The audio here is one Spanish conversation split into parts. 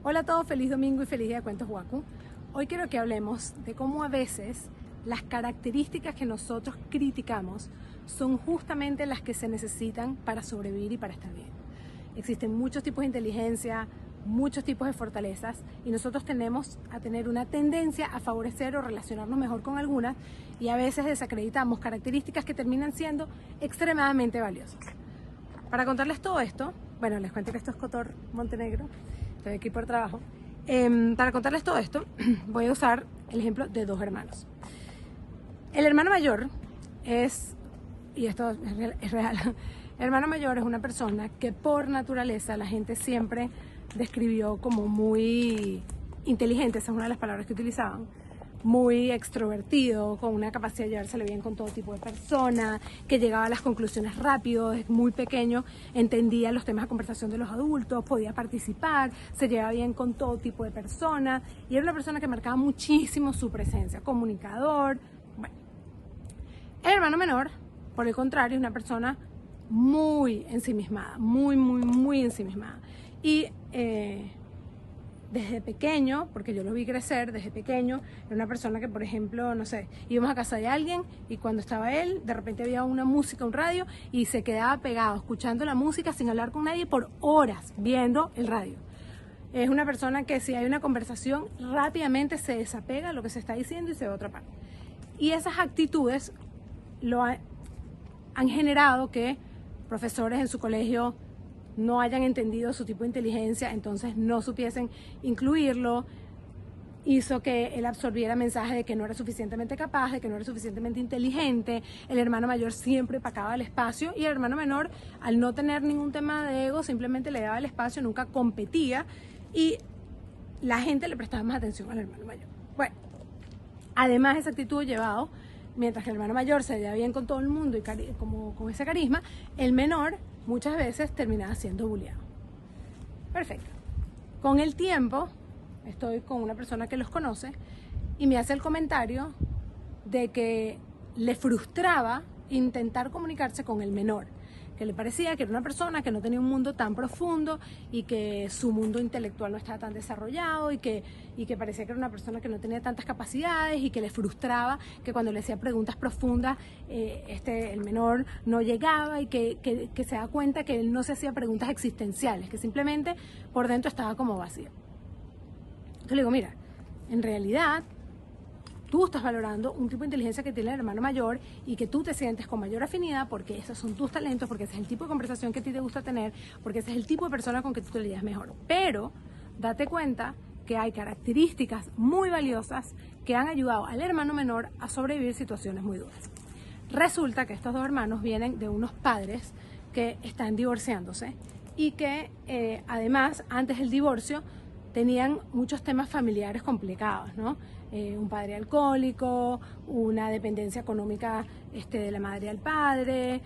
Hola a todos, feliz domingo y feliz día de Cuentos Waku. Hoy quiero que hablemos de cómo a veces las características que nosotros criticamos son justamente las que se necesitan para sobrevivir y para estar bien. Existen muchos tipos de inteligencia, muchos tipos de fortalezas y nosotros tenemos a tener una tendencia a favorecer o relacionarnos mejor con algunas y a veces desacreditamos características que terminan siendo extremadamente valiosas. Para contarles todo esto, bueno, les cuento que esto es Cotor Montenegro, estoy aquí por trabajo. Para contarles todo esto, voy a usar el ejemplo de dos hermanos. El hermano mayor es, y esto es real, el hermano mayor es una persona que por naturaleza la gente siempre describió como muy inteligente, esa es una de las palabras que utilizaban, muy extrovertido, con una capacidad de llevársele bien con todo tipo de personas, que llegaba a las conclusiones rápido, desde muy pequeño entendía los temas de conversación de los adultos, podía participar, se llevaba bien con todo tipo de personas y era una persona que marcaba muchísimo su presencia, comunicador. Bueno, el hermano menor, por el contrario, es una persona muy ensimismada, muy ensimismada y desde pequeño, porque yo lo vi crecer desde pequeño, era una persona que, por ejemplo, no sé, íbamos a casa de alguien y cuando estaba él, de repente había una música, un radio y se quedaba pegado, escuchando la música sin hablar con nadie por horas, viendo el radio. Es una persona que si hay una conversación, rápidamente se desapega de lo que se está diciendo y se va a otra parte. Y esas actitudes han generado que profesores en su colegio no hayan entendido su tipo de inteligencia, entonces no supiesen incluirlo, hizo que él absorbiera mensajes de que no era suficientemente capaz, de que no era suficientemente inteligente. El hermano mayor siempre pacaba el espacio y el hermano menor, al no tener ningún tema de ego, simplemente le daba el espacio, nunca competía y la gente le prestaba más atención al hermano mayor. Bueno, además esa actitud llevado, mientras que el hermano mayor se lleva bien con todo el mundo y como con ese carisma, el menor muchas veces terminaba siendo bulliado. Perfecto. Con el tiempo, estoy con una persona que los conoce y me hace el comentario de que le frustraba intentar comunicarse con el menor, que le parecía que era una persona que no tenía un mundo tan profundo y que su mundo intelectual no estaba tan desarrollado y que parecía que era una persona que no tenía tantas capacidades y que le frustraba que cuando le hacía preguntas profundas el menor no llegaba y que se da cuenta que él no se hacía preguntas existenciales, que simplemente por dentro estaba como vacío. Entonces le digo, mira, en realidad tú estás valorando un tipo de inteligencia que tiene el hermano mayor y que tú te sientes con mayor afinidad porque esos son tus talentos, porque ese es el tipo de conversación que a ti te gusta tener, porque ese es el tipo de persona con que tú te llevas mejor. Pero date cuenta que hay características muy valiosas que han ayudado al hermano menor a sobrevivir situaciones muy duras. Resulta que estos dos hermanos vienen de unos padres que están divorciándose y que además antes del divorcio tenían muchos temas familiares complicados, ¿no? Un padre alcohólico, una dependencia económica de la madre al padre,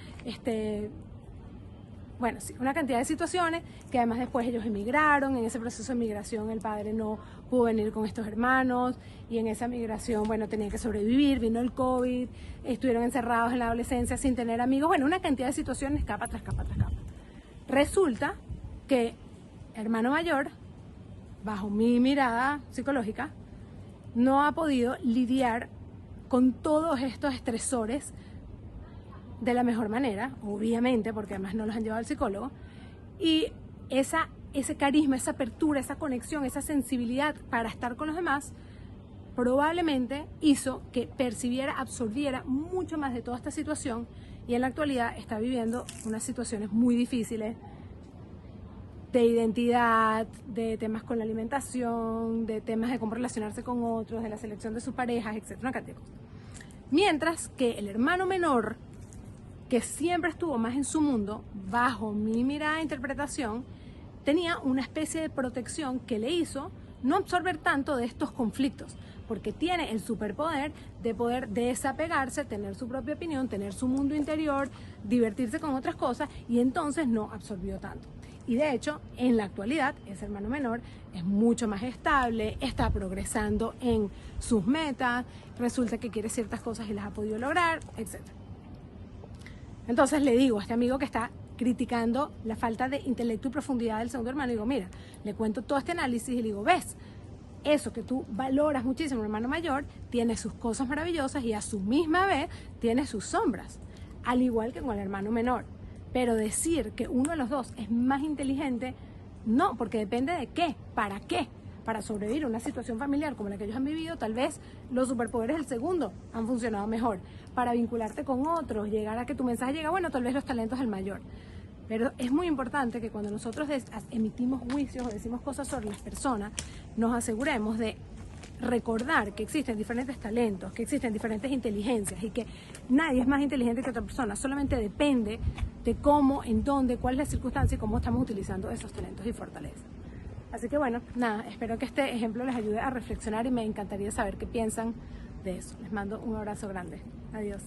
bueno, sí, una cantidad de situaciones que además después ellos emigraron. En ese proceso de migración el padre no pudo venir con estos hermanos y en esa migración, bueno, tenían que sobrevivir, vino el COVID, estuvieron encerrados en la adolescencia sin tener amigos, bueno, una cantidad de situaciones capa tras capa tras capa. Resulta que hermano mayor, bajo mi mirada psicológica, no ha podido lidiar con todos estos estresores de la mejor manera, obviamente, porque además no los han llevado al psicólogo, y ese carisma, esa apertura, esa conexión, esa sensibilidad para estar con los demás, probablemente hizo que percibiera, absorbiera mucho más de toda esta situación y en la actualidad está viviendo unas situaciones muy difíciles de identidad, de temas con la alimentación, de temas de cómo relacionarse con otros, de la selección de sus parejas, etc. Una cantidad de cosas. Mientras que el hermano menor, que siempre estuvo más en su mundo, bajo mi mirada de interpretación, tenía una especie de protección que le hizo no absorber tanto de estos conflictos, porque tiene el superpoder de poder desapegarse, tener su propia opinión, tener su mundo interior, divertirse con otras cosas y entonces no absorbió tanto. Y de hecho, en la actualidad, ese hermano menor es mucho más estable, está progresando en sus metas, resulta que quiere ciertas cosas y las ha podido lograr, etc. Entonces le digo a este amigo que está criticando la falta de intelecto y profundidad del segundo hermano, digo, mira, le cuento todo este análisis y le digo, ves, eso que tú valoras muchísimo, el hermano mayor, tiene sus cosas maravillosas y a su misma vez tiene sus sombras, al igual que con el hermano menor. Pero decir que uno de los dos es más inteligente, no, porque depende de qué, para qué. Para sobrevivir a una situación familiar como la que ellos han vivido, tal vez los superpoderes del segundo han funcionado mejor. Para vincularte con otros, llegar a que tu mensaje llegue, bueno, tal vez los talentos del mayor. Pero es muy importante que cuando nosotros emitimos juicios o decimos cosas sobre las personas, nos aseguremos de recordar que existen diferentes talentos, que existen diferentes inteligencias y que nadie es más inteligente que otra persona, solamente depende de cómo, en dónde, cuál es la circunstancia y cómo estamos utilizando esos talentos y fortalezas. Así que bueno, nada, espero que este ejemplo les ayude a reflexionar y me encantaría saber qué piensan de eso. Les mando un abrazo grande. Adiós.